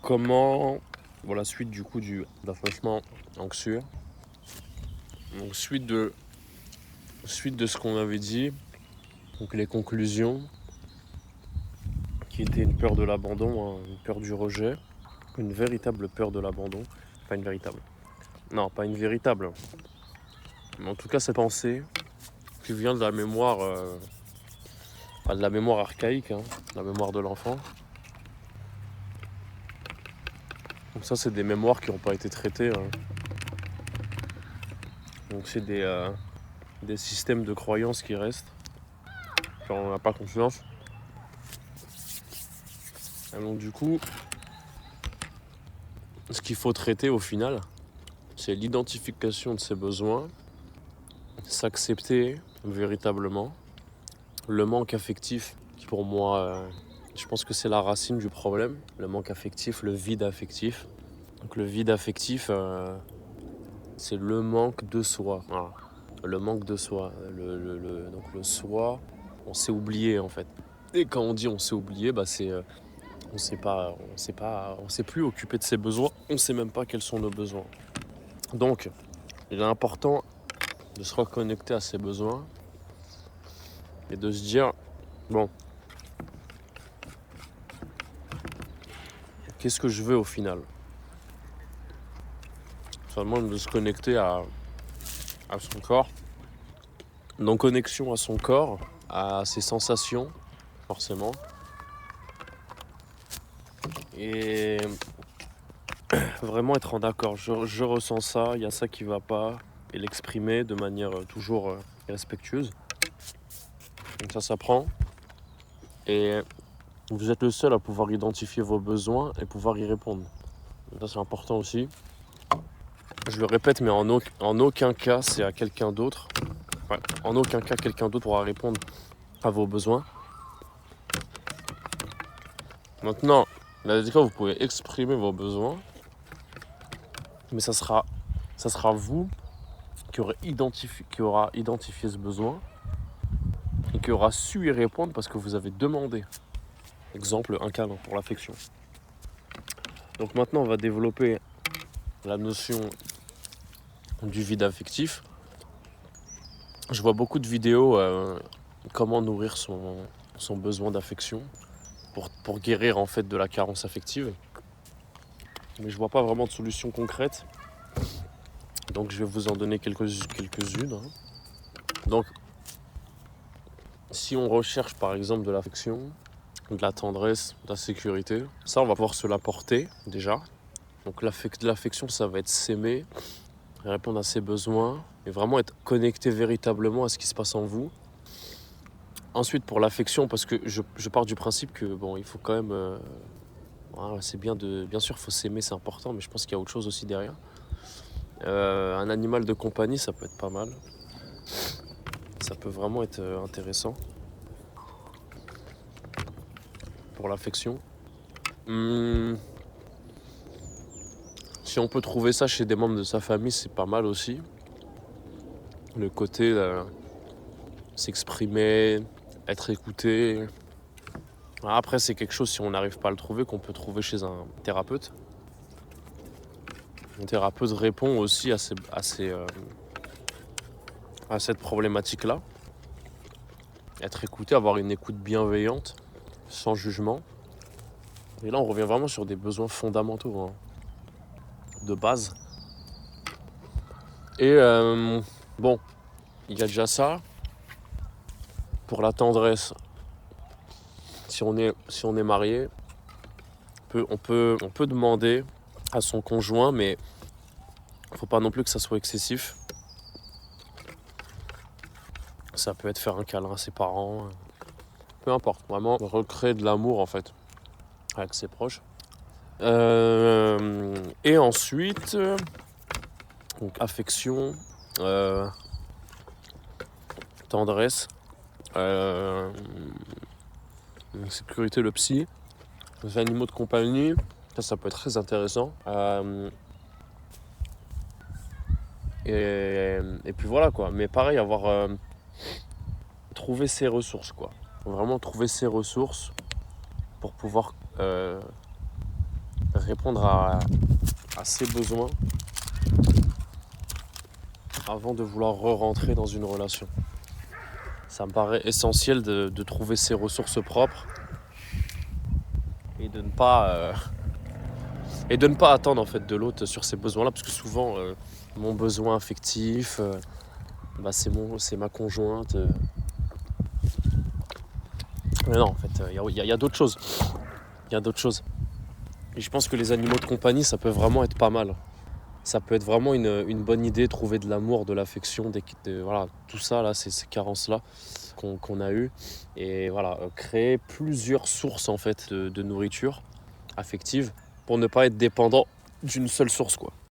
comment, voilà, suite du coup d'affranchissement anxieux. Donc suite de ce qu'on avait dit, donc les conclusions, qui étaient une peur de l'abandon, hein, une peur du rejet, une véritable peur de l'abandon, pas une véritable, non pas une véritable, mais en tout cas cette pensée qui vient de la mémoire, de la mémoire archaïque, hein, la mémoire de l'enfant. Donc ça c'est des mémoires qui n'ont pas été traitées, hein. Donc c'est des systèmes de croyances qui restent, quand on n'a pas confiance. Et donc du coup, ce qu'il faut traiter au final, c'est l'identification de ses besoins, s'accepter véritablement, le manque affectif, qui pour moi, je pense que c'est la racine du problème, le manque affectif, le vide affectif. Donc le vide affectif, c'est le manque de soi. Voilà. Le manque de soi. Donc le soi, on s'est oublié en fait. Et quand on dit on s'est oublié, c'est on s'est plus occupé de ses besoins, on sait même pas quels sont nos besoins. Donc, il est important de se reconnecter à ses besoins et de se dire, bon, qu'est-ce que je veux au final? Seulement de se connecter à son corps, non connexion à son corps, à ses sensations, forcément. Et vraiment être en accord. Je ressens ça, il y a ça qui va pas, et l'exprimer de manière toujours respectueuse. Donc ça s'apprend. Et vous êtes le seul à pouvoir identifier vos besoins et pouvoir y répondre. Donc ça c'est important aussi. Je le répète, mais en aucun cas c'est à quelqu'un d'autre. Ouais, en aucun cas quelqu'un d'autre pourra répondre à vos besoins. Maintenant, la fois vous pouvez exprimer vos besoins, mais ça sera vous qui aura identifié ce besoin et qui aura su y répondre parce que vous avez demandé. Exemple, un câlin pour l'affection. Donc maintenant, on va développer la notion du vide affectif. Je vois beaucoup de vidéos comment nourrir son besoin d'affection pour guérir en fait de la carence affective. Mais je vois pas vraiment de solution concrète. Donc je vais vous en donner quelques-unes. Hein. Donc si on recherche par exemple de l'affection, de la tendresse, de la sécurité, ça on va pouvoir se l'apporter déjà. Donc l'affection ça va être s'aimer, répondre à ses besoins et vraiment être connecté véritablement à ce qui se passe en vous. Ensuite pour l'affection, parce que je pars du principe que bon il faut quand même voilà, c'est bien sûr il faut s'aimer, c'est important, mais je pense qu'il y a autre chose aussi derrière. Un animal de compagnie ça peut être pas mal, ça peut vraiment être intéressant pour l'affection. Si on peut trouver ça chez des membres de sa famille, c'est pas mal aussi. Le côté s'exprimer, être écouté. Après, c'est quelque chose, si on n'arrive pas à le trouver, qu'on peut trouver chez un thérapeute. Un thérapeute répond aussi à cette problématique-là. Être écouté, avoir une écoute bienveillante, sans jugement. Et là, on revient vraiment sur des besoins fondamentaux, hein, de base. Et bon, il y a déjà ça. Pour la tendresse, si on est marié, on peut demander à son conjoint, mais faut pas non plus que ça soit excessif. Ça peut être faire un câlin à ses parents, peu importe, vraiment recréer de l'amour en fait avec ses proches. Et ensuite, donc affection, tendresse, sécurité, le psy, les animaux de compagnie, ça peut être très intéressant. Et puis voilà quoi, mais pareil, trouver ses ressources quoi. Vraiment trouver ses ressources pour pouvoir répondre à ses besoins avant de vouloir re-rentrer dans une relation. Ça me paraît essentiel de trouver ses ressources propres et de ne pas attendre en fait de l'autre sur ces besoins-là, parce que souvent mon besoin affectif, c'est ma conjointe. Mais non, en fait, il y a d'autres choses. Il y a d'autres choses. Et je pense que les animaux de compagnie, ça peut vraiment être pas mal. Ça peut être vraiment une bonne idée, trouver de l'amour, de l'affection, voilà, tout ça, là, ces carences-là qu'on a eues. Et voilà, créer plusieurs sources en fait de nourriture affective pour ne pas être dépendant d'une seule source, quoi.